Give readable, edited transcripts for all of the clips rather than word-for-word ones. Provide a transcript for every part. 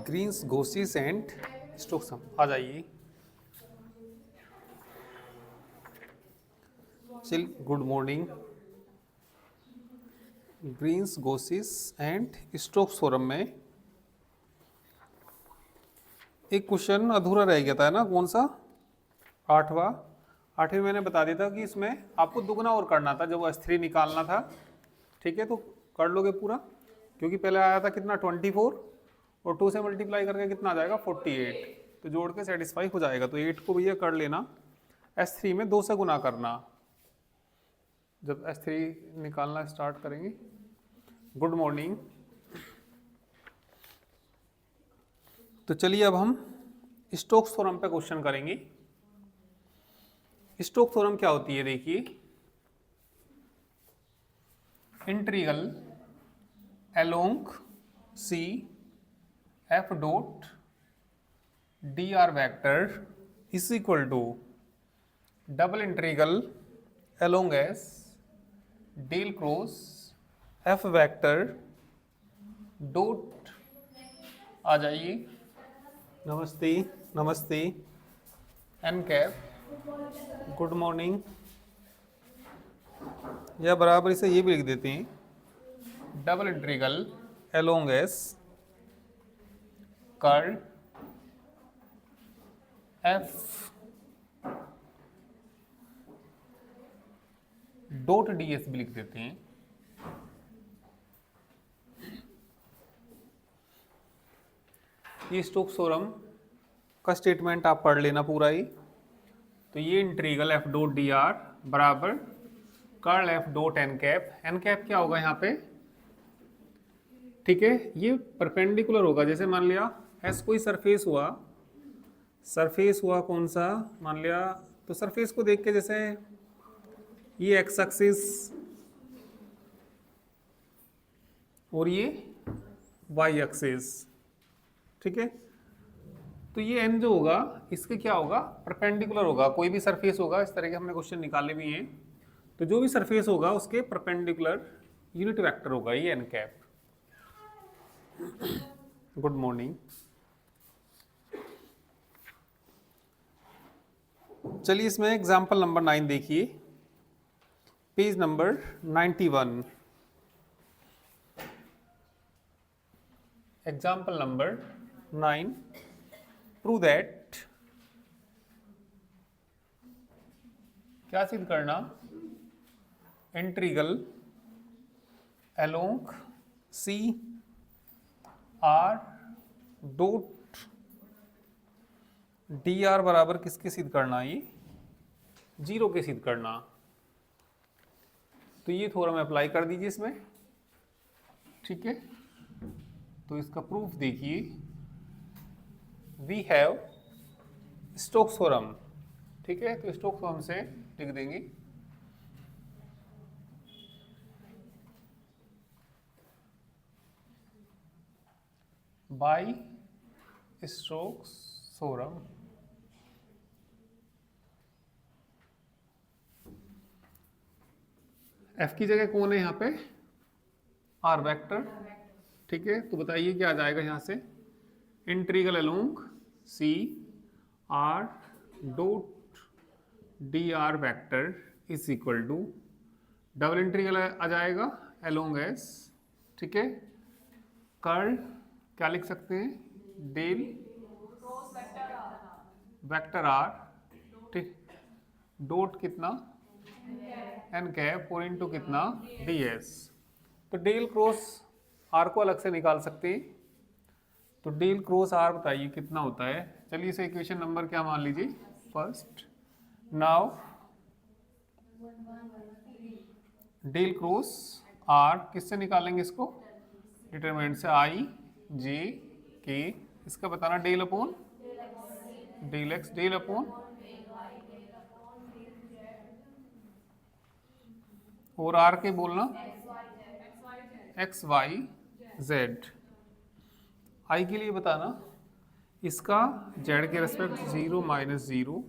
Green's Gauss's and Stokes. आ जाइए। Chill, good morning. Green's Gauss's and Stokes theorem में एक क्वेश्चन अधूरा रह गया था ना, कौन सा? आठवें मैंने बता दिया था कि इसमें आपको दुगना और करना था जब वो S3 निकालना था। ठीक है, तो कर लोगे पूरा, क्योंकि पहले आया था कितना 24 और 2 से मल्टीप्लाई करके कितना आ जाएगा 48, तो जोड़ के सेटिस्फाई हो जाएगा। तो 8 को भैया कर लेना, S3 में 2 से गुना करना जब S3 निकालना स्टार्ट करेंगे। Good morning. तो चलिए अब हम स्टोक्स थ्योरम पे क्वेश्चन करेंगे। स्टोक्स थ्योरम क्या होती है, देखिए। Integral along C F dot dr vector is equal to double integral along S del cross F vector dot, आ जाइए, नमस्ते नमस्ते, एन कैप, गुड मॉर्निंग। या बराबर इसे ये भी लिख देते हैं, double integral along S curl F dot ds भी लिख देते हैं। ये स्टोक्स थ्योरम का स्टेटमेंट आप पढ़ लेना पूरा ही। तो ये इंटीग्रल F डॉट dr बराबर curl F dot n cap क्या होगा यहाँ पे? ठीक है, ये परपेंडिकुलर होगा। जैसे मान लिया S कोई सरफेस हुआ कौन सा, मान लिया, तो सरफेस को देख के जैसे ये एक्स एक्सिस और ये वाई एक्सिस, ठीक है, तो ये एन जो होगा इसके क्या होगा, परपेंडिकुलर होगा। कोई भी सरफेस होगा, इस तरह के हमने क्वेश्चन निकाले भी हैं, तो जो भी सरफेस होगा उसके परपेंडिकुलर यूनिट वेक्टर होगा ये एन कैप। Good morning. चलिए इसमें एग्जाम्पल नंबर 9 देखिए, page number 91। Example number 9, prove that, क्या सिद्ध करना, integral along C R dot dr बराबर किसके सिद्ध करना, ये 0 के सिद्ध करना। तो ये थ्योरम अप्लाई कर दीजिए इसमें, ठीक है। तो इसका प्रूफ देखिए, वी हैव स्टोक्स थ्योरम, ठीक है। तो स्टोक्स थ्योरम से लिख देंगे बाय स्टोक्स थ्योरम। F की जगह कौन है यहाँ पे, R वेक्टर, ठीक है। तो बताइए क्या आ जाएगा यहाँ से, integral along C R dot dr vector is equal to double integral आ जाएगा अलोंग S, ठीक है, कर्ल क्या लिख सकते हैं, डेल वेक्टर R, ठीक, डॉट कितना एन कैप और इनटू कितना ds। तो डेल क्रॉस R को अलग से निकाल सकते हैं, तो डेल क्रॉस R बताइए कितना होता है। चलिए इसे इक्वेशन नंबर क्या मान लीजिए, first. Now del cross R किससे निकालेंगे इसको, डिटरमिनेंट से, I J K, इसका बताना del upon del x, del upon और R के बोलना एक्स वाई जेड। आई के लिए बताना इसका जेड के रेस्पेक्ट 0 माइनस 0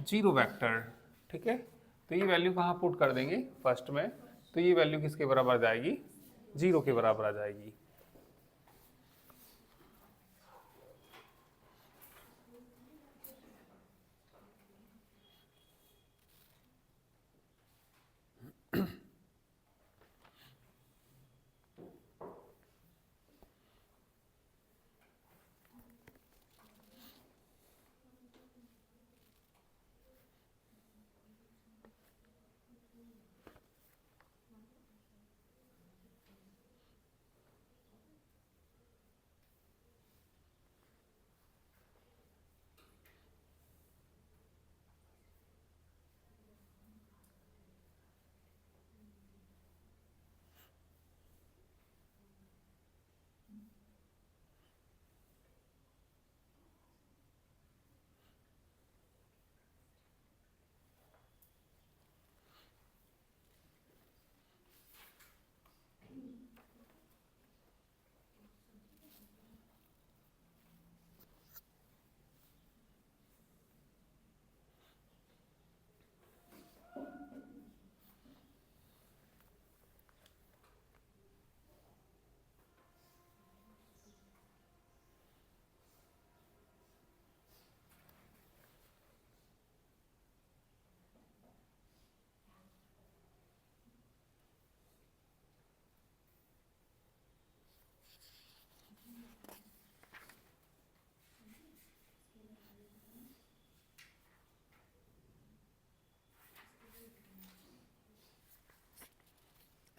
जीरो वेक्टर, ठीक है। तो तो ये वैल्यू कहाँ पुट कर देंगे फर्स्ट में, तो ये वैल्यू किसके बराबर आ जाएगी, 0 के बराबर आ जाएगी।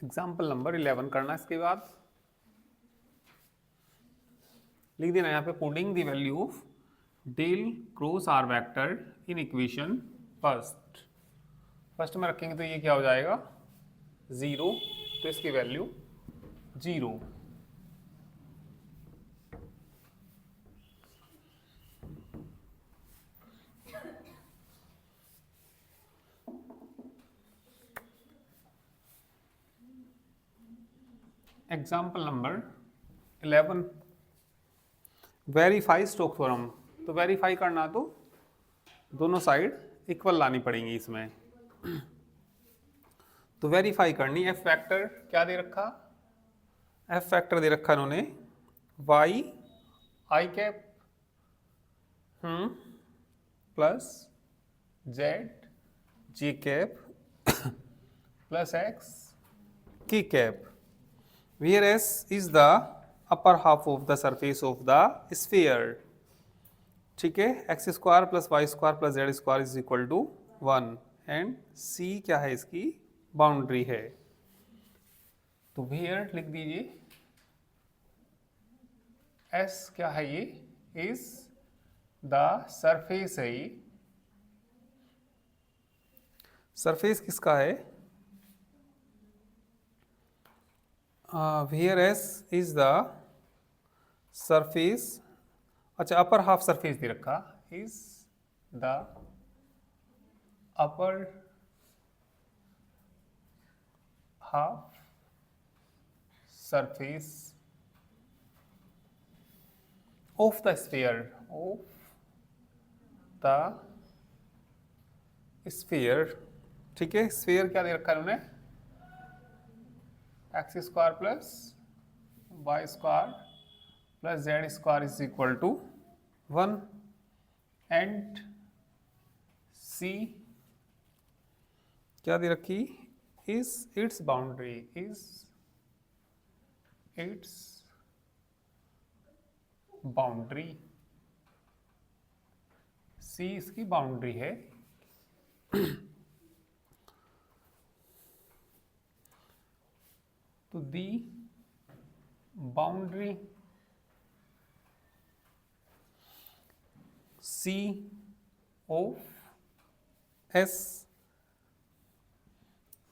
एग्जाम्पल नंबर 11 करना, इसके बाद लिख देना यहाँ पे putting the value of del cross r vector in equation first में रखेंगे तो ये क्या हो जाएगा 0, तो इसकी value 0। Example number 11 verify Stokes theorem. तो वेरीफाई करना तो दोनों साइड इक्वल लानी पड़ेंगी इसमें। तो वेरीफाई करनी, एफ फैक्टर क्या दे रखा, एफ फैक्टर दे रखा इन्होंने Y I cap plus Z ji cap plus x की cap, where S is the upper half of the surface of the sphere। ठीक है, x square plus Y square plus Z square is equal to 1 and C क्या है, इसकी boundary है। तो here लिख दीजिए S क्या है, ये इज द सरफेस है, ये सरफेस किसका है, where S is the surface, अच्छा अपर हाफ सरफेस दे रखा, is the upper half surface of the sphere, ठीक है। स्फीयर क्या दे रखा है उन्होंने, X square plus Y square plus Z square is equal to 1 and C क्या दे रखी, is its boundary, is its boundary, C इसकी बाउंड्री है। तो the boundary C of S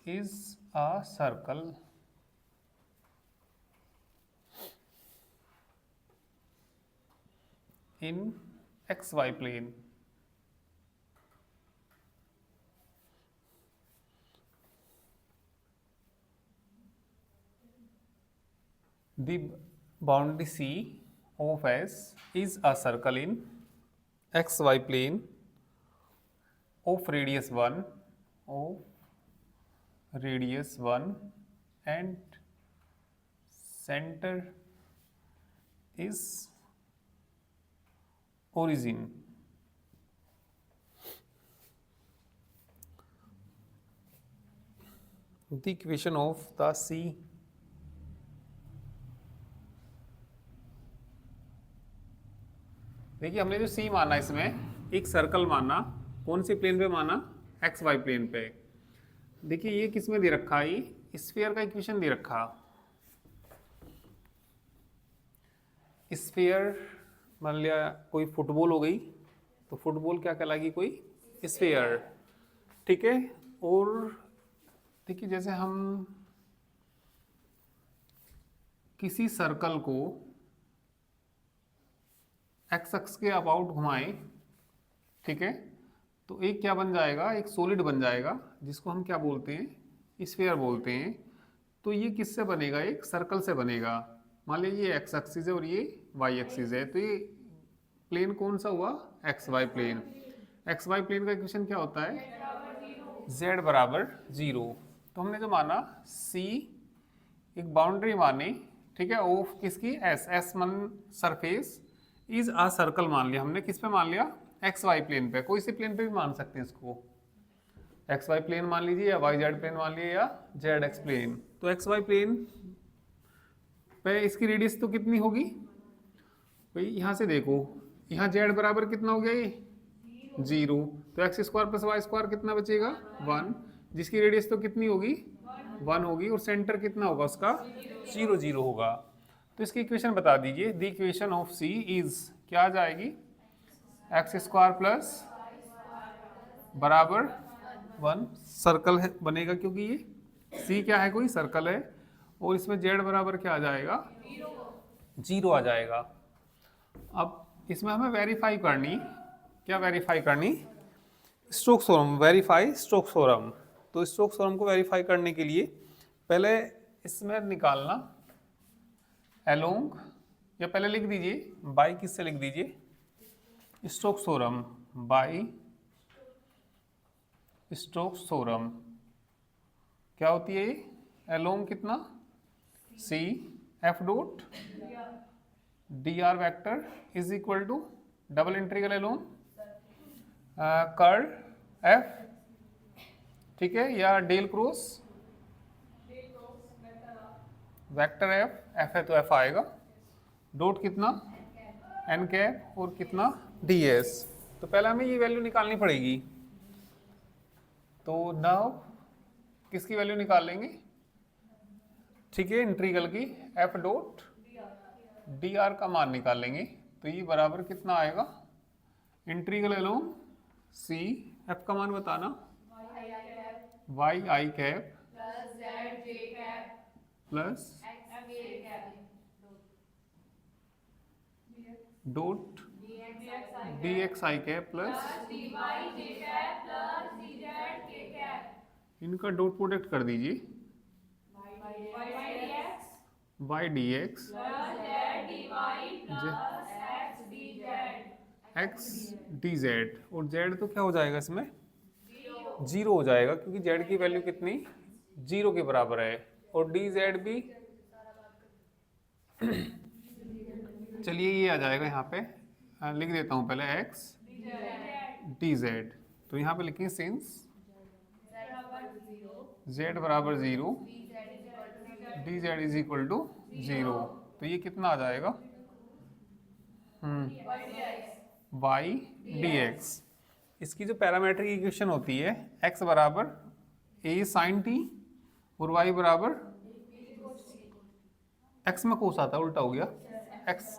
is a circle in XY plane। The boundary C of S is a circle in XY plane of radius 1, of radius 1 and center is origin. The equation of the C देखिए हमने जो C माना इसमें एक circle माना, कौन सी plane पे माना, एक्स वाई प्लेन पे। देखिए ये किस में दे रखा है, ये स्फीयर का इक्वेशन दे रखा। स्फीयर मान लिया कोई फुटबॉल हो गई, तो फुटबॉल क्या कहलाएगी, कोई स्फीयर, ठीक है। और देखिए जैसे हम किसी सर्कल को एक्स एक्स के अबाउट घुमाएं, ठीक है, तो एक क्या बन जाएगा, एक सॉलिड बन जाएगा जिसको हम क्या बोलते हैं, स्फीयर बोलते हैं। तो ये किससे बनेगा, एक सर्कल से बनेगा। मान लीजिए ये एक्स एक्सिस है और ये वाई एक्सिस है, तो ये प्लेन कौन सा हुआ, x y plane. X y plane का इक्वेशन क्या होता है, z बराबर 0। तो हमने जो माना C एक बाउंड्री मानी, ठीक है, ऑफ किसकी, एस मन सरफेस इज आ सर्कल मान लिया हमने, किस पे मान लिया, एक्स वाई प्लेन पे। कोई सी प्लेन पे भी मान सकते हैं इसको, एक्स वाई प्लेन मान लीजिए या वाई जेड प्लेन मान लीजिए या जेड एक्स प्लेन। तो एक्स वाई प्लेन पे इसकी रेडियस तो कितनी होगी भाई, यहाँ से देखो, यहाँ जेड बराबर कितना हो गया, ये 0, तो x square plus Y square कितना बचेगा, 1, जिसकी रेडियस तो कितनी होगी, 1 होगी, और सेंटर कितना होगा उसका, 0 0 होगा। तो इसकी इक्वेशन बता दीजिए, the equation of c is क्या आ जाएगी, एक्स स्क्वायर प्लस बराबर 1, सर्कल है बनेगा क्योंकि ये सी क्या है, कोई सर्कल है, और इसमें जेड बराबर क्या आ जाएगा, 0 आ जाएगा। अब इसमें हमें वेरीफाई करनी, क्या वेरीफाई करनी, Stokes theorem, verify Stokes theorem. तो स्टोक्स थ्योरम को वेरीफाई करने के लिए पहले इसमें निकालना एलोंग, या पहले लिख दीजिए बाई, किससे लिख दीजिए, Stokes theorem, by Stokes theorem. क्या होती है ये, एलोंग कितना, c f dot d r vector is equal to double integral along curl f, ठीक है, या del cross vector f, f है तो एफ आएगा, डॉट कितना एन कैप और कितना डी एस। तो पहले हमें ये वैल्यू निकालनी पड़ेगी। तो नाउ किसकी वैल्यू निकाल लेंगे, ठीक है, इंटीग्रल की, एफ डॉट डी आर का मान निकाल लेंगे। तो ये बराबर कितना आएगा, इंटीग्रल एलोंग सी, एफ का मान बताना, Y I cap plus dot D X I cap plus, इनका डॉट प्रोडक्ट कर दीजिए, Y D X X D Z, और जेड तो क्या हो जाएगा इसमें, 0 हो जाएगा, क्योंकि जेड की वैल्यू कितनी, 0 के बराबर है, और डी जेड भी चलिए ये आ जाएगा यहाँ पे, लिख देता हूँ पहले एक्स डी जेड। तो यहाँ पे लिखेंगे सिंस जेड बराबर 0, d z is equal to 0। तो ये कितना आ जाएगा, वाई डी एक्स। इसकी जो पैरामीट्रिक इक्वेशन होती है, एक्स बराबर ए साइन टी और वाई बराबर, एक्स में कोस आता है, उल्टा हो गया, एक्स,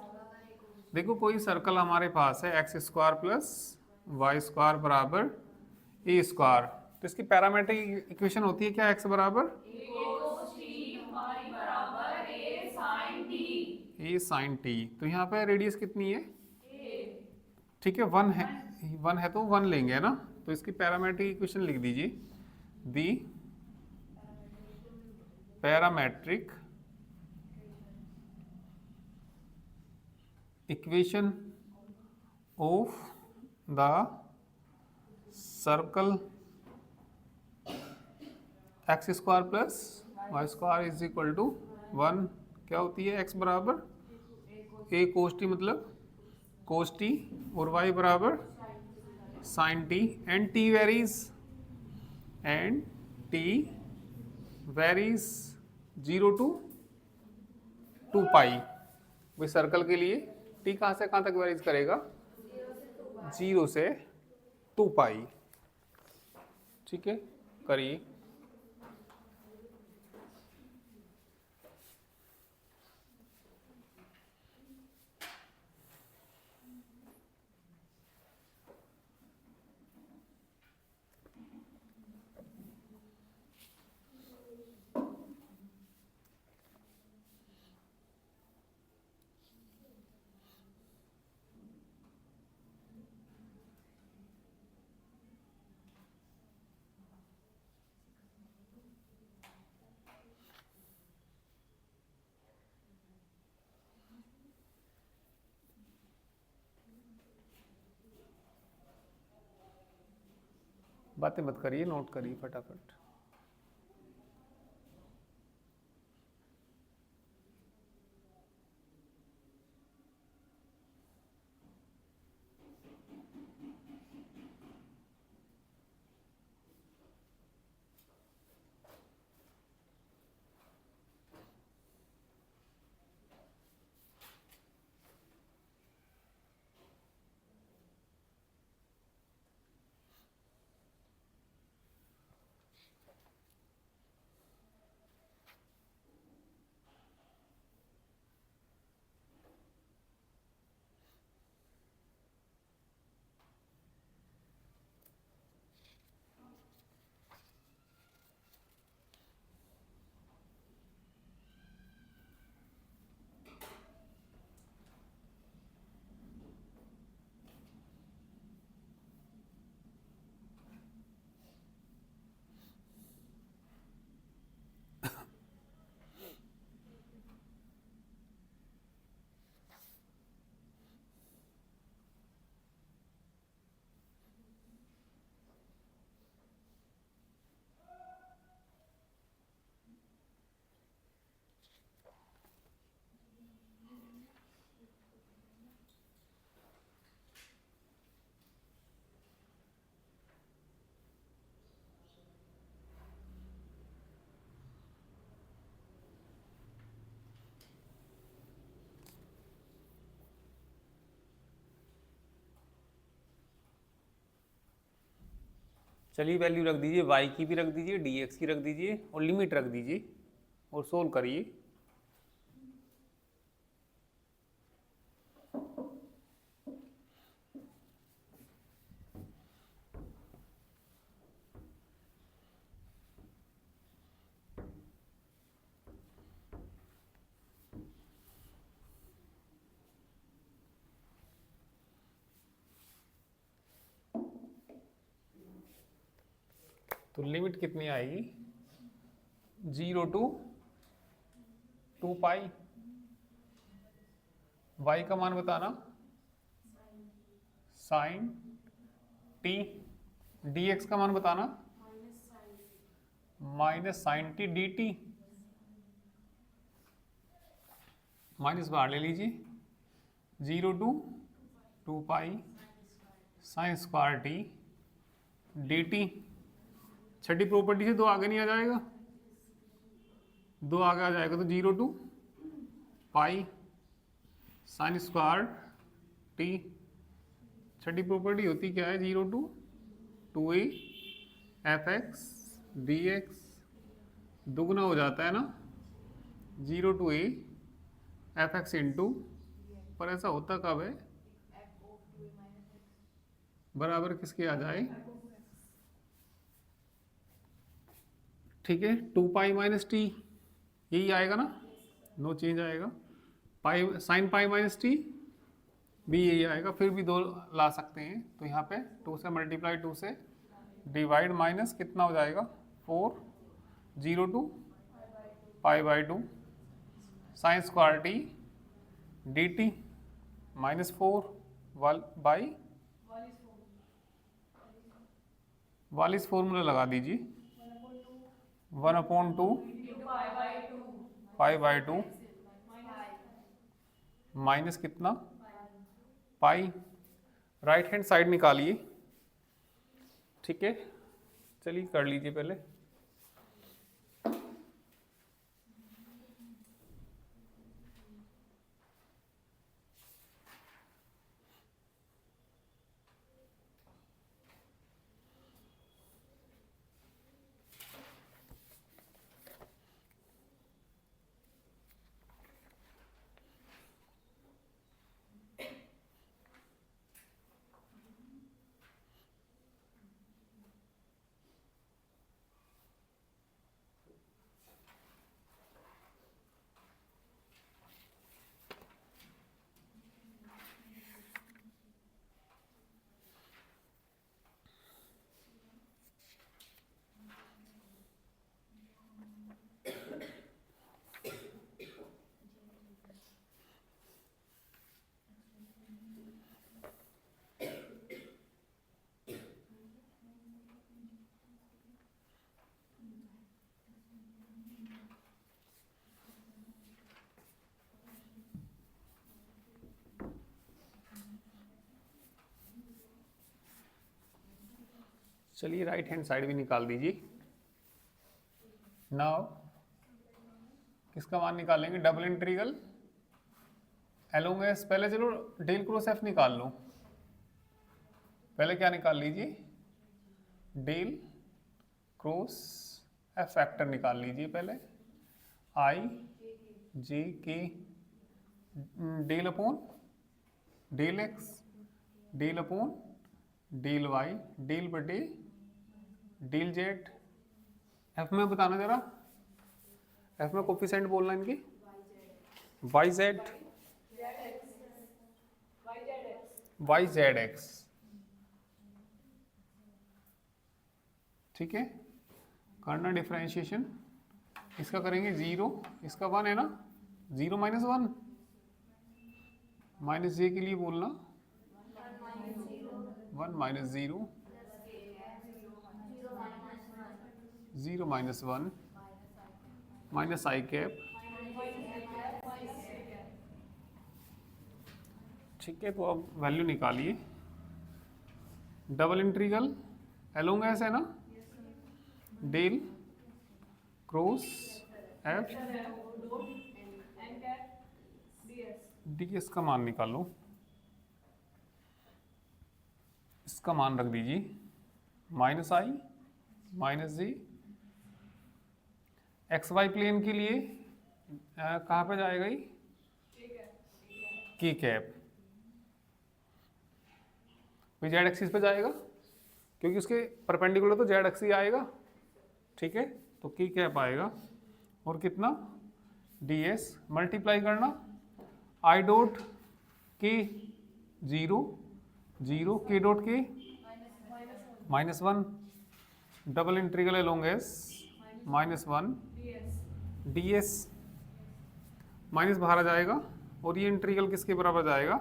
देखो कोई सर्कल हमारे पास है, x square plus Y square बराबर ए स्क्वायर, तो इसकी पैरामीट्रिक इक्वेशन होती है क्या, एक्स बराबर ए साइन टी। तो यहाँ पे रेडियस कितनी है, ठीक है, 1 है, 1 है तो 1 लेंगे, है ना। तो इसकी पैरामीट्रिक इक्वेशन लिख दीजिए, the parametric equation of the circle X square plus Y square is equal to 1, क्या होती है एक्स बराबर ए कोस टी, मतलब कोस टी, और वाई बराबर sine t, and t varies, and t varies 0 to 2 pi. भाई सर्कल के लिए टी कहाँ से कहाँ तक वेरीज करेगा, 0 से 2 पाई। ठीक है, करिए। बातें मत करिए, नोट करिए फटाफट। चलिए वैल्यू रख दीजिए, y की भी रख दीजिए, dx की रख दीजिए, और लिमिट रख दीजिए, और सोल्व करिए। तो लिमिट कितनी आएगी, 0 to 2 पाई। y का मान बताना, साइन टी। dx का मान बताना, minus sine t d t. Minus बाहर ले लीजिए, 0 to 2 pi sine square t d t. छठी प्रॉपर्टी से 2 आगे नहीं आ जाएगा, 2 आगे आ जाएगा तो 0 to pi sine square T. छठी प्रॉपर्टी होती क्या है, 0 to 2a F x D x, दुगना हो जाता है ना 0 to a F x into, पर ऐसा होता कब है, बराबर किसके आ जाए, ठीक है, 2 पाई माइनस टी, यही आएगा ना, नो चेंज आएगा। Pi sine pi minus T भी यही आएगा, फिर भी 2 ला सकते हैं, तो यहाँ पे 2 से मल्टीप्लाई 2 से डिवाइड, माइनस कितना हो जाएगा 4, 0 to pi by 2 sign square t d T -4 by Wallis formula लगा दीजिए, 1/2 5/2 माइनस कितना पाई। राइट हैंड साइड निकालिए, ठीक है, चलिए कर लीजिए पहले। चलिए राइट हैंड साइड भी निकाल दीजिए। नाउ किसका मान निकालेंगे, डबल इंटीग्रल एलोंग एस। पहले चलो डेल क्रॉस एफ निकाल लो। पहले क्या निकाल लीजिए, डेल क्रॉस एफ फैक्टर निकाल लीजिए पहले। I j k del upon del x del upon del y del बटे डेल जेड। एफ में बताना जरा, एफ में कोफिशिएंट बोलना इनके, वाई जेड एक्स, ठीक है। करना डिफरेंशिएशन, इसका करेंगे 0, इसका 1 है ना, 0 माइनस 1, माइनस जे के लिए बोलना 1 माइनस 0, 0 माइनस 1 माइनस आई कैप, ठीक है। तो अब वैल्यू निकालिए, डबल इंटीग्रल एलोंग एस है ना, डेल क्रॉस एफ डीएस का मान निकालो। इसका मान रख दीजिए माइनस आई माइनस जी। एक्स वाई प्लेन के लिए कहाँ पे जाएगा ये, की कैप, जेड एक्सिस पे जाएगा क्योंकि उसके परपेंडिकुलर तो जेड एक्सिस आएगा, ठीक है। तो की कैप आएगा और कितना डी एस मल्टीप्लाई करना आई डॉट के 0 0 के डॉट के -1 double integral along S -1 D S minus बाहर आ जाएगा और ये इंटीग्रल किसके बराबर जाएगा,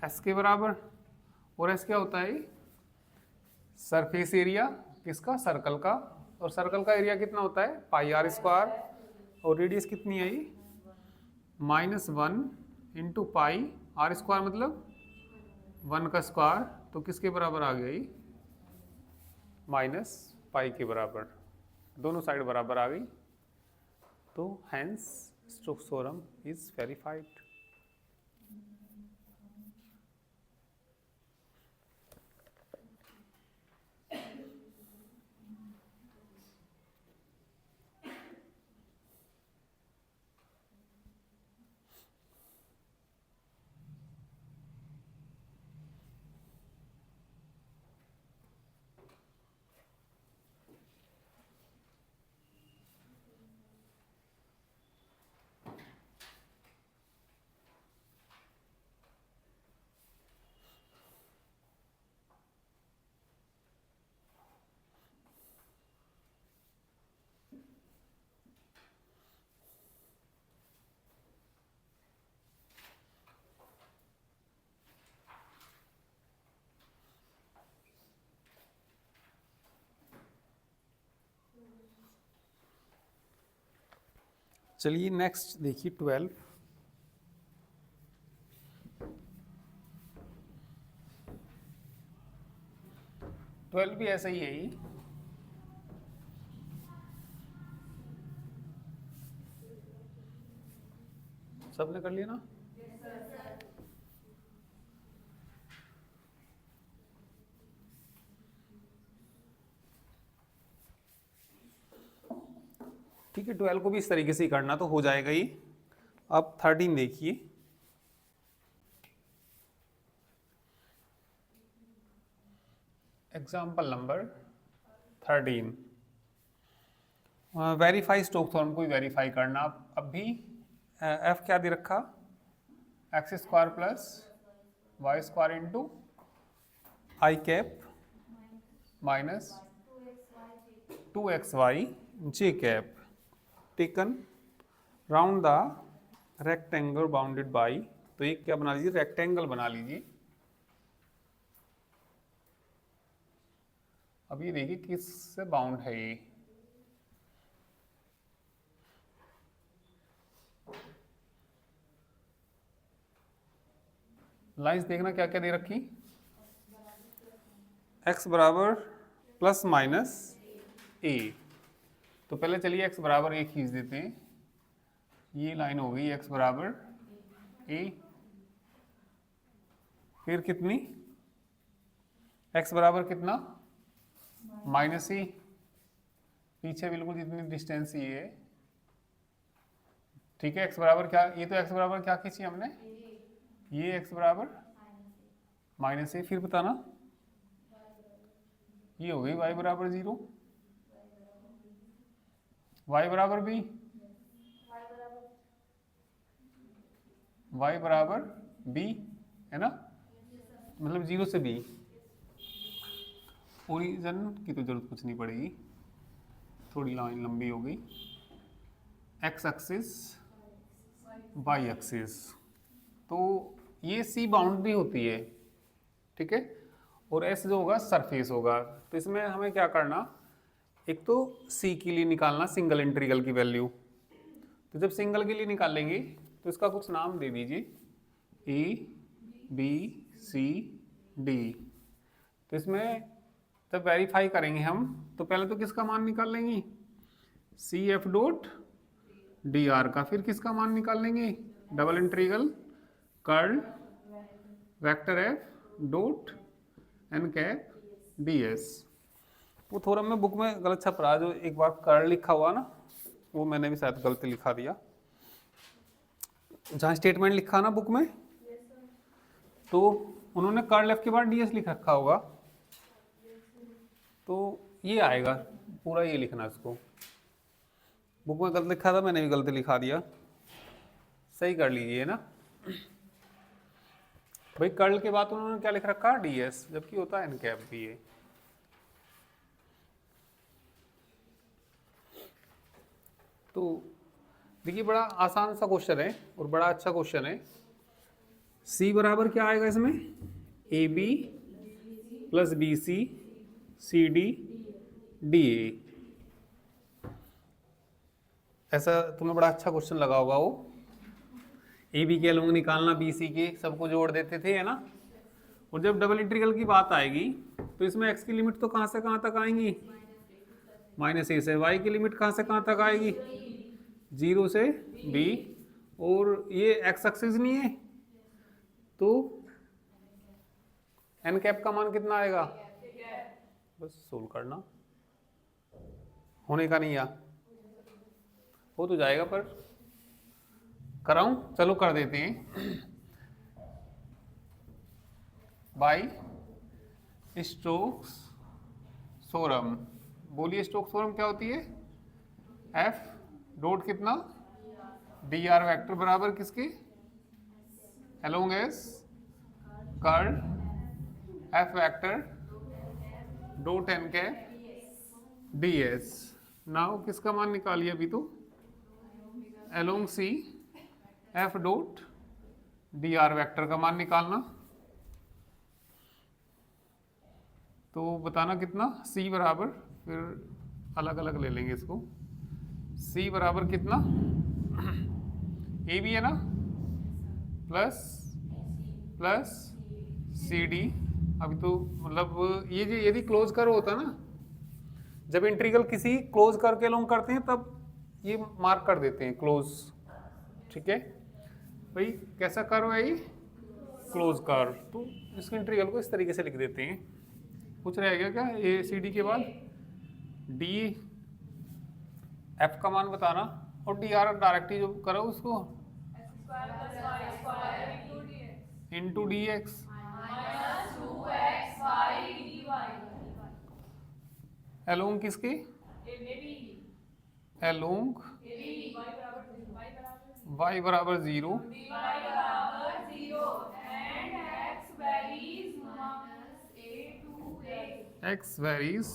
एस के बराबर। और एस क्या होता है, सरफेस एरिया किसका, सर्कल का, और सर्कल का एरिया कितना होता है पाई आर स्क्वायर, और रेडियस कितनी है ये -1 इंटू पाई आर स्क्वायर मतलब 1 का स्क्वायर। तो किसके बराबर आ गया ये, माइनस पाई के बराबर, दोनों साइड बराबर आ गई। तो hence Stokes theorem is verified. चलिए नेक्स्ट देखिए 12। ट्वेल्व भी ऐसा ही है ही। सबने कर लिया ना? ठीक है, 12 को भी इस तरीके से ही करना तो हो जाएगा ही। अब 13 देखिए। Example number 13, verify Stokes theorem को वेरीफाई करना। अब भी एफ क्या दे रखा, x square plus Y square into i cap minus 2xy j cap taken round the rectangle bounded by, तो ये क्या बना लीजिए, रेक्टेंगल बना लीजिए। अब ये देखिए किस से बाउंड है ये, लाइंस देखना क्या क्या दे रखी, x बराबर प्लस माइनस a। तो पहले चलिए x बराबर a खींच देते हैं, ये लाइन हो गई x बराबर a। फिर कितनी, x बराबर कितना माइनस a, पीछे बिल्कुल जितनी डिस्टेंस ये है। ठीक है, x बराबर क्या, ये तो x बराबर क्या खींची हमने, ये x बराबर माइनस a। फिर बताना, ये हो गई y बराबर 0, y बराबर b, y बराबर b है ना, मतलब 0 से b। ओरिजिन की तो जरूरत कुछ नहीं पड़ेगी, थोड़ी लाइन लंबी हो गई। x एक्सिस y एक्सिस, तो ये सी बाउंड्री होती है, ठीक है, और एस जो होगा सरफेस होगा। तो इसमें हमें क्या करना, एक तो सी के लिए निकालना सिंगल इंटीग्रल की वैल्यू। तो जब सिंगल के लिए निकालेंगे तो इसका कुछ नाम दे दीजिए, ए बी सी डी। तो इसमें जब वेरीफाई करेंगे हम, तो पहले तो किसका मान निकाल लेंगे, c f dot d r का। फिर किसका मान निकाल लेंगे, double integral curl vector f dot n cap d s. वो थोड़ा मैं बुक में गलत छप रहा, जो एक बार कर्ल लिखा हुआ ना, वो मैंने भी शायद गलती लिखा दिया। जहाँ स्टेटमेंट लिखा ना बुक में, तो उन्होंने कर्ल एफ के बाद डी एस लिख रखा होगा, तो ये आएगा पूरा, ये लिखना इसको। बुक में गलत लिखा था, मैंने भी गलती लिखा दिया, सही कर लीजिए ना भाई। कर्ल के बाद उन्होंने क्या लिख रखा, डी एस, जबकि होता है एन कैप भी है। तो देखिए बड़ा आसान सा क्वेश्चन है और बड़ा अच्छा क्वेश्चन है। सी बराबर क्या आएगा इसमें, a b plus b c c d d a. ऐसा तुम्हें बड़ा अच्छा क्वेश्चन लगा होगा वो। ए बी के अलोंग निकालना, बी सी के सबको जोड़ देते थे, है ना। और जब डबल इंटीग्रल की बात आएगी तो इसमें एक्स की लिमिट तो कहाँ से कहाँ तक आएंगी, माइनस ए से। वाई की लिमिट कहाँ से कहाँ तक आएगी, 0 से b। और ये एक्स एक्सिस नहीं है, तो एन कैप का मान कितना आएगा, बस सोल्व करना, होने का नहीं, या हो तो जाएगा, पर कराऊं, चलो कर देते हैं। बाई स्टोक्स थ्योरम, बोलिए स्टोक्स थ्योरम क्या होती है, एफ डॉट कितना, डी आर वेक्टर बराबर किसके, along s curl f vector dot n के डी एस। नाउ किसका मान निकालिए अभी, तो along c f dot d r vector का मान निकालना। तो बताना कितना, सी बराबर, फिर अलग अलग ले लेंगे इसको, सी बराबर कितना ए बी है ना, प्लस प्लस सी डी। अभी तो मतलब ये जो यदि क्लोज कर्व होता ना, जब इंटीग्रल किसी क्लोज कर्व के अलोंग करते हैं तब ये मार्क कर देते हैं क्लोज। ठीक है भाई, कैसा कर्व है ये, क्लोज कर्व। तो इसके इंटीग्रल को इस तरीके से लिख देते हैं। कुछ रहेगा क्या ए सी डी के बाद, डी एफ का मान बताना, और डी आर डायरेक्टली जो करो उसको इंटू डी एक्स। एलोंग किसके, एलोंग y बराबर 0 x वेरीज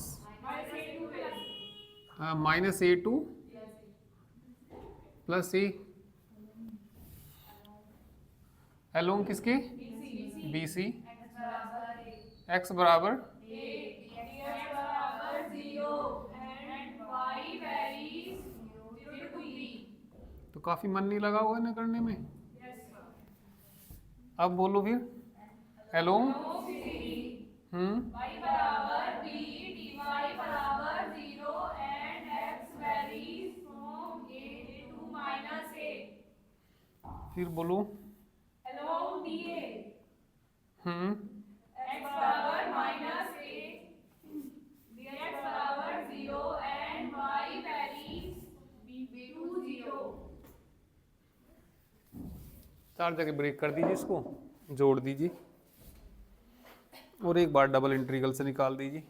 माइनस ए टू प्लस ए। एलोंग किसके, बी सी, x बराबर तो काफी मन नहीं लगा होगा ना करने में। अब बोलो फिर एलोंग फिर बोलो चार जगह ब्रेक कर दीजिए, इसको जोड़ दीजिए और एक बार डबल इंटीग्रल से निकाल दीजिए।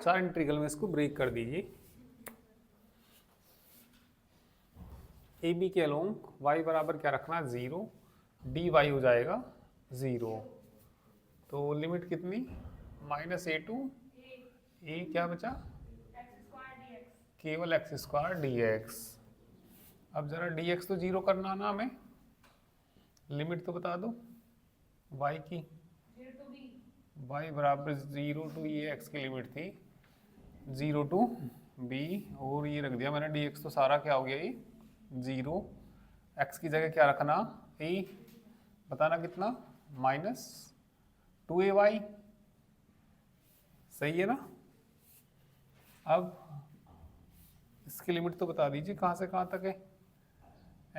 चार इंटीग्रल में इसको ब्रेक कर दीजिए। ए बी के अलोंग y बराबर क्या रखना, 0, डी वाई हो जाएगा 0। तो लिमिट कितनी, माइनस ए टू ए क्या बचा, केवल एक्स स्क्वायर डी एक्स। अब जरा डी एक्स तो 0 करना ना हमें, लिमिट तो बता दो y की, y बराबर 0 टू ये x की लिमिट थी 0 टू b और ये रख दिया मैंने dx, तो सारा क्या हो गया ये 0। x की जगह क्या रखना a, बताना कितना -2ay, सही है ना। अब इसकी लिमिट तो बता दीजिए कहाँ से कहाँ तक है।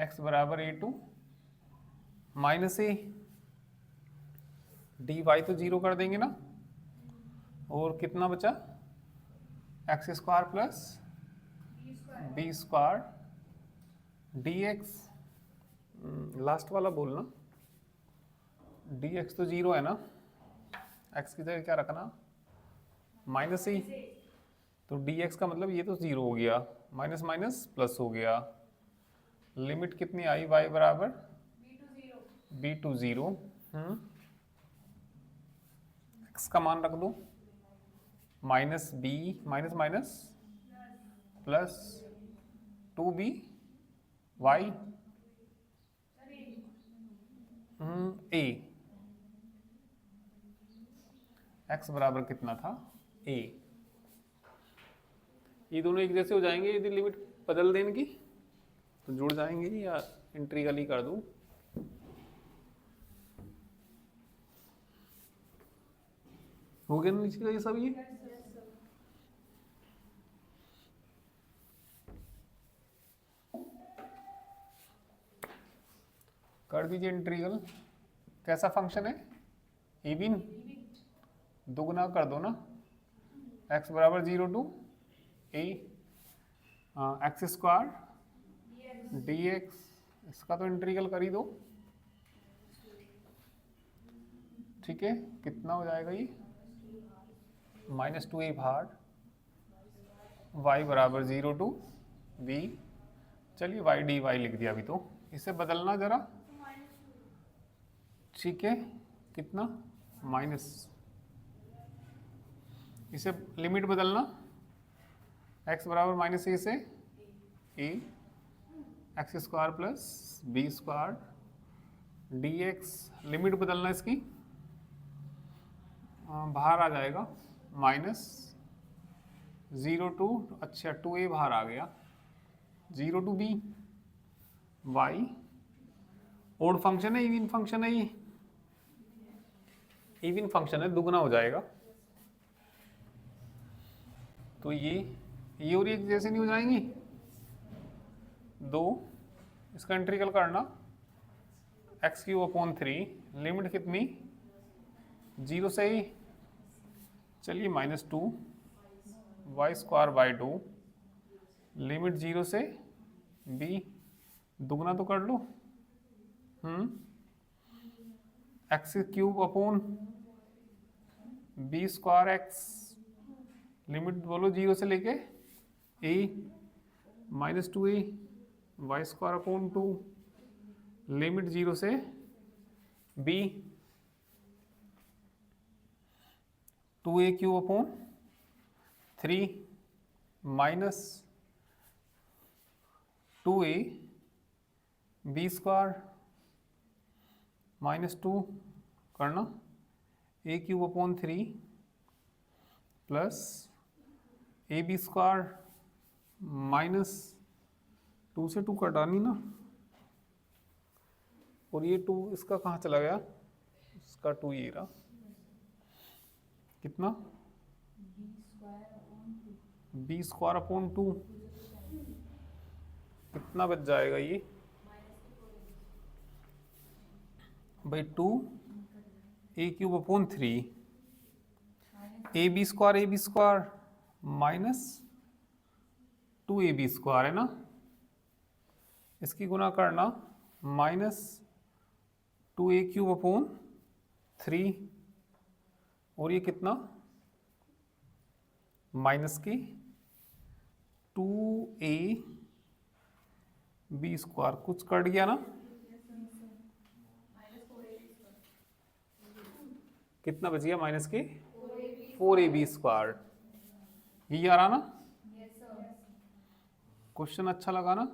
x बराबर a टू -a, dy तो 0 कर देंगे ना, और कितना बचा x² plus b² dx, last वाला बोलना, dx तो 0 है ना, x की जगह क्या रखना -a, तो dx का मतलब ये तो 0 हो गया, माइनस माइनस प्लस हो गया। लिमिट कितनी आई y बराबर b टू 0, x का मान रख दो -b minus minus plus 2b y a, x बराबर कितना था a। ये दोनों एक जैसे हो जाएंगे यदि लिमिट बदल दें इनकी, तो जुड़ जाएंगे, या इंटीग्रल ही कर दूं। हो गया नीचे का ये सब, ये कर दीजिए इंटीग्रल। कैसा फंक्शन है, इवन, दुगना कर दो ना, x बराबर 0 टू a x² dx, इसका तो इंटीग्रल कर ही दो, ठीक है। कितना हो जाएगा ये -2a भाग y बराबर 0 टू b, चलिए y dy लिख दिया अभी, तो इसे बदलना जरा, ठीक है। कितना माइनस, इसे लिमिट बदलना, x बराबर -a से a x² plus b² dx, limit बदलना इसकी, बाहर आ जाएगा -0 टू, अच्छा 2a बाहर आ गया, 0 to b, y odd function है इवन फंक्शन है, ये इवन फंक्शन है, दुगना हो जाएगा, तो ये और एक जैसे नहीं हो जाएंगी दो। इसका इंटीग्रल करना x³ लिमिट कितनी 0 से ही, चलिए -2 y² 2, लिमिट 0 से b, दुगना तो कर लो, x³ b²x, लिमिट बोलो 0 से लेके a, -2a y² 2, लिमिट 0 से b, 2a³ minus 2a b² -2 करना a³ प्लस ab² -2 से 2 कटानी ना, और ये 2 इसका कहाँ चला गया, इसका 2 ये रहा, कितना b² 2, कितना बच जाएगा ये भाई 2 a³ 3 माइनस 2ab² है ना, इसकी गुना करना -2a³ और ये कितना माइनस की 2ab², कुछ कट गया ना, कितना बच गया माइनस के 4ab², ये आ रहा ना, क्वेश्चन अच्छा लगा ना।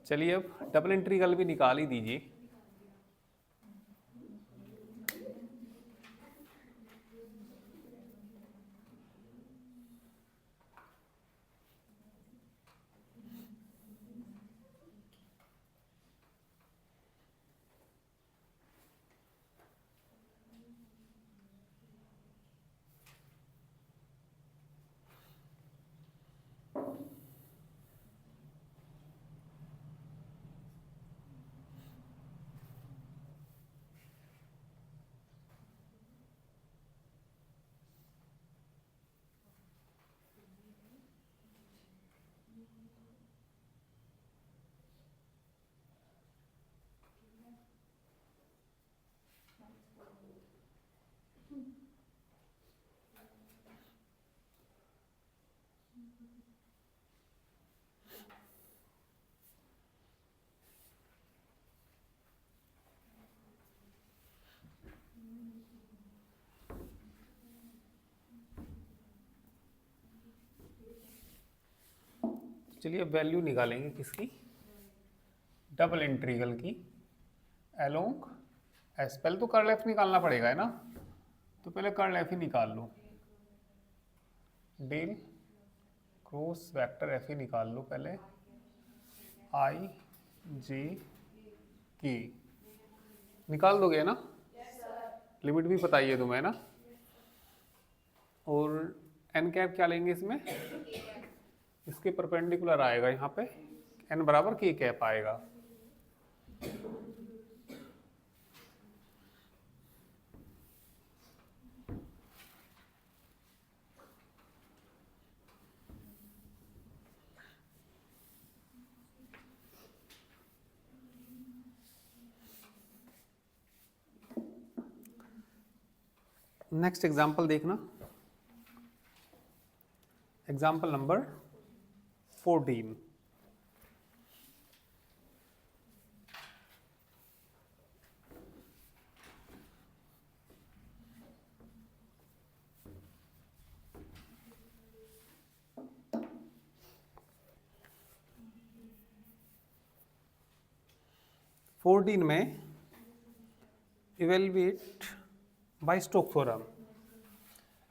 चलिए अब डबल इंटीग्रल भी निकाल ही दीजिए। चलिए वैल्यू निकालेंगे किसकी, डबल इंटीग्रल की अलोंग एस। पहले तो कर्ल एफ निकालना पड़ेगा है ना, तो पहले कर्ल एफ ही निकाल लो, डेल क्रॉस वेक्टर एफ ही निकाल लो पहले, आई जे के निकाल दोगे ना, लिमिट भी बताइए तुम्हें ना। और एन कैप क्या लेंगे इसमें, इसके परपेंडिकुलर आएगा यहाँ पे, एन बराबर के कैप आएगा। नेक्स्ट एग्जाम्पल देखना, एग्जाम्पल नंबर 14। में evaluate by Stoke theorem,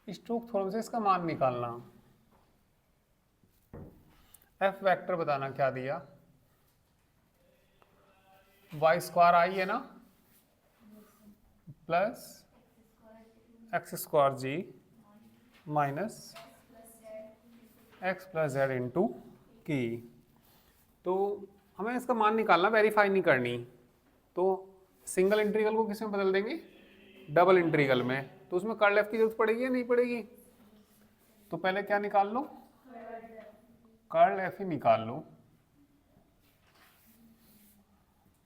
Stoke theorem से इसका मान निकालना। एफ वेक्टर बताना क्या दिया, वाई स्क्वायर आई है ना, plus X square G minus X plus Z into K. तो हमें इसका मान निकालना, वेरीफाई नहीं करनी। तो सिंगल इंटीग्रल को किस में बदल देंगे, डबल इंटीग्रल में। तो उसमें कर्ल एफ की जरूरत पड़ेगी या नहीं पड़ेगी, तो पहले क्या निकाल लो, कर्ल एफ ही निकाल लो,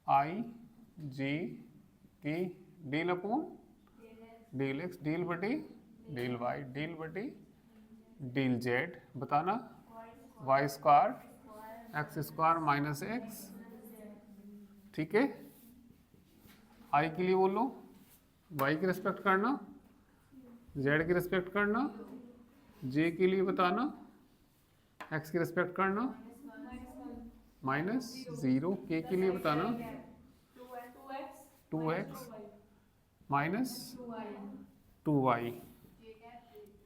i j k del upon del x del बटी डील वाई डील बटी डील जेड, बताना y square x square minus x, ठीक है। आई के लिए बोलो, वाई की रिस्पेक्ट करना, जेड की रिस्पेक्ट करना, जे के लिए बताना एक्स की रिस्पेक्ट करना माइनस 0, के के लिए बताना 2x माइनस 2y,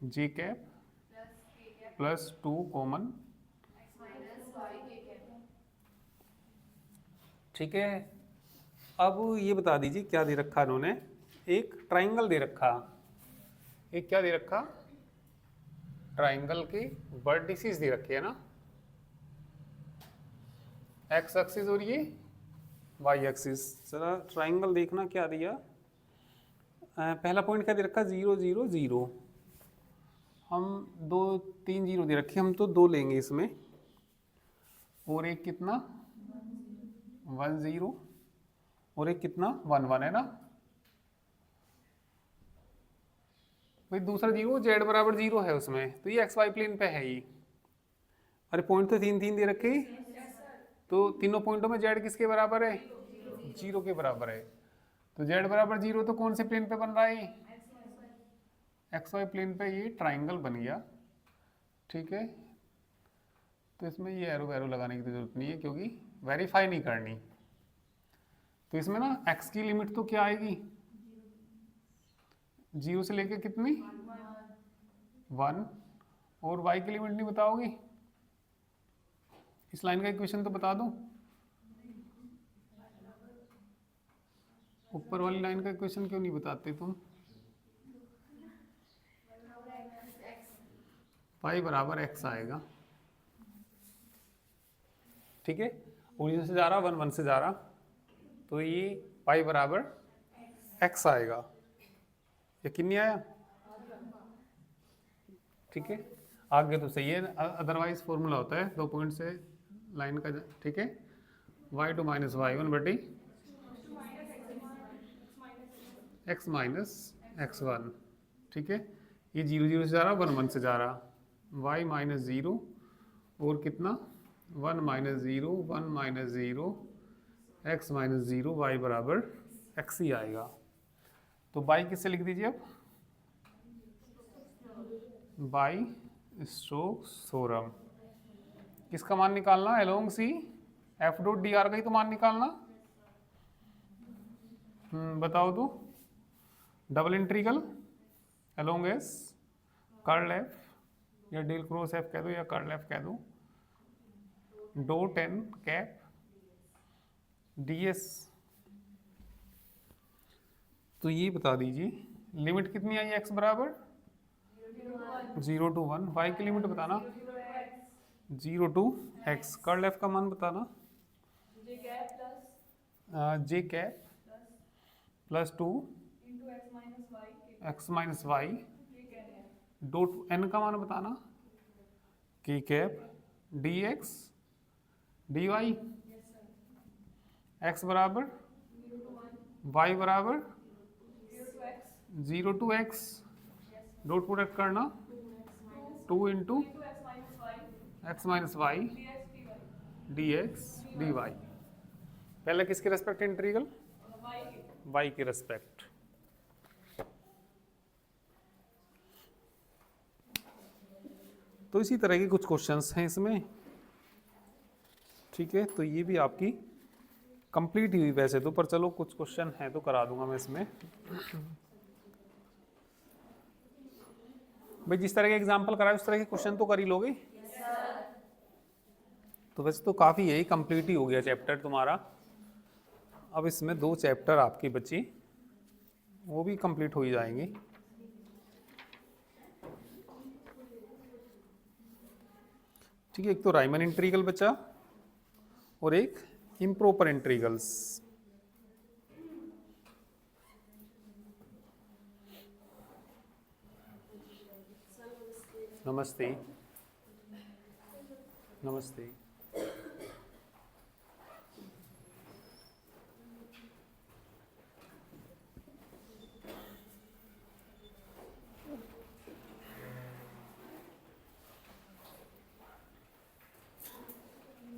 जे कैप प्लस 2 कॉमन, ठीक है। अब ये बता दीजिए क्या दे रखा इन्होंने, एक ट्राइंगल दे रखा, एक क्या दे रखा, ट्राइंगल की वर्टिसेस दे रखी है ना, एक्स एक्सिस और ये वाई एक्सिस। जरा ट्राइंगल देखना क्या दिया, पहला पॉइंट क्या दे रखा, 0 0 0, हम 2 3 0 दे रखे, हम तो 2 लेंगे इसमें, और एक कितना 1 0, और एक कितना 1 1 है ना, भाई दूसरा 0 जेड बराबर 0 है उसमें, तो ये एक्स वाई प्लेन पे है ये। अरे पॉइंट तो 3 3 दे रखे, तो तीनों पॉइंटों में जेड किसके बराबर है, 0 के बराबर है। तो जेड बराबर 0 तो कौन से प्लेन पे बन रहा है, एक्स वाई प्लेन पे ये ट्राइंगल बन गया, ठीक है। तो इसमें ये एरो वैरो लगाने की तो जरूरत नहीं है, क्योंकि वेरीफाई नहीं करनी। तो इसमें ना x की लिमिट तो क्या आएगी, 0 से लेके कितनी 1, और y की लिमिट नहीं बताओगी, इस लाइन का इक्वेशन तो बता दो, ऊपर वाली लाइन का इक्वेशन क्यों नहीं बताते तुम, y बराबर x आएगा, ठीक है। ओरिजिन से जा रहा 1 1 से जा रहा, तो ये y बराबर x आएगा, यकीन नहीं आया, ठीक है। आगे तो सही है, अदरवाइज फॉर्मूला होता है 2 पॉइंट से लाइन का, ठीक है। y2 माइनस y1 बटी x माइनस x1, ठीक है। ये 0 0 से जा रहा 1 1 से जा रहा, y माइनस 0 और कितना 1 minus zero 1 minus zero x minus zero y बराबर एक्स ही आएगा। तो बाई किससे लिख दीजिए अब, बाई स्टोक्स थ्योरम। किसका मान निकालना, along c f dot d r का ही तो मान निकालना। बताओ तो, double integral along s curl f या डेल क्रॉस एफ कह दो या कर्ल एफ कह दो, डॉट एन कैप डीएस। तो ये बता दीजिए लिमिट कितनी आई एक्स बराबर 0 to 1, वाई की लिमिट बताना 0 to x, कर्ल एफ का मान बताना J cap plus 2 X minus Y, dot N का मान बताना K cap D X D Y, X बराबर वाई बराबर 0 to x, डॉट प्रोडक्ट करना 2 into X minus Y D X D Y. पहले किसके रेस्पेक्ट इंटीग्रल, वाई के respect. तो इसी तरह के कुछ क्वेश्चंस हैं इसमें, ठीक है। तो ये भी आपकी कंप्लीट ही हुई वैसे तो, पर चलो कुछ क्वेश्चन हैं तो करा दूंगा मैं इसमें। भाई जिस तरह के एग्जाम्पल कराए उस तरह के क्वेश्चन तो कर ही लोगे। तो वैसे तो काफ़ी यही कंप्लीट ही हो गया चैप्टर तुम्हारा। अब इसमें 2 चैप्टर आपकी बची, वो भी कंप्लीट हो ही जाएंगे। ठीक है, एक तो राइमन इंटीग्रल बचा और एक इम्प्रॉपर इंटीग्रल्स। नमस्ते नमस्ते।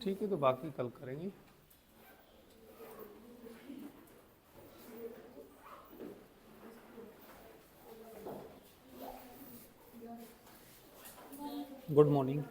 ठीक है, तो बाकी कल करेंगे। Good morning.